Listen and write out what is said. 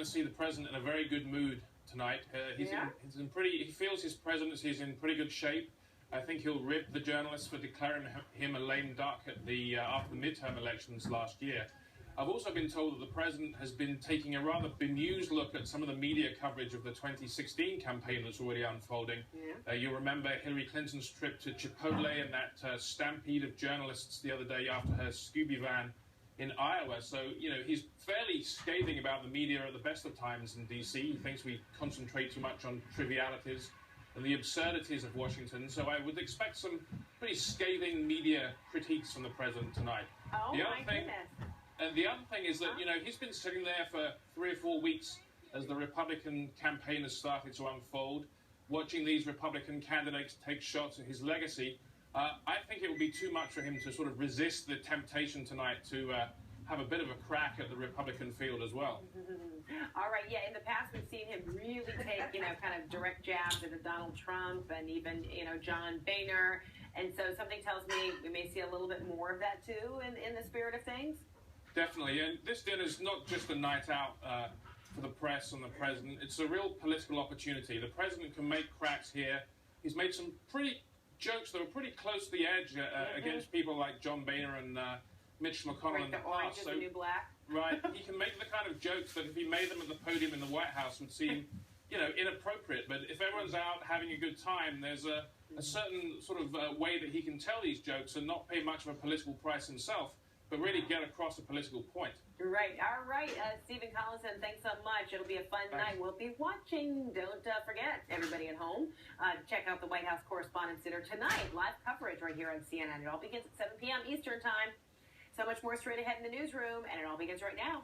To see the president in a very good mood tonight. He feels his presidency is in pretty good shape. I think he'll rib the journalists for declaring him a lame duck at the after the midterm elections last year. I've also been told that the president has been taking a rather bemused look at some of the media coverage of the 2016 campaign that's already unfolding. You remember Hillary Clinton's trip to Chipotle and that stampede of journalists the other day after her Scooby van in Iowa. So, he's fairly scathing about the media at the best of times in D.C. He thinks we concentrate too much on trivialities and the absurdities of Washington. So I would expect some pretty scathing media critiques from the president tonight. Oh, my goodness. And the other thing is that, he's been sitting there for 3 or 4 weeks as the Republican campaign has started to unfold, watching these Republican candidates take shots at his legacy. I think it would be too much for him to sort of resist the temptation tonight to have a bit of a crack at the Republican field as well. All right, yeah, in the past we've seen him really take, kind of direct jabs at Donald Trump and even, John Boehner. And so something tells me we may see a little bit more of that too in the spirit of things. Definitely, and this dinner is not just a night out for the press and the president. It's a real political opportunity. The president can make cracks here. He's made some pretty jokes that were pretty close to the edge against people like John Boehner and Mitch McConnell in the past. So, the new black. Right, he can make the kind of jokes that if he made them at the podium in the White House would seem, inappropriate. But if everyone's out having a good time, there's a certain sort of way that he can tell these jokes and not pay much of a political price himself, but really get across a political point. Right. All right. Stephen Collinson, thanks so much. It'll be a fun night. We'll be watching. Don't forget, everybody at home, check out the White House Correspondents' Dinner tonight. Live coverage right here on CNN. It all begins at 7 p.m. Eastern Time. So much more straight ahead in the newsroom, and it all begins right now.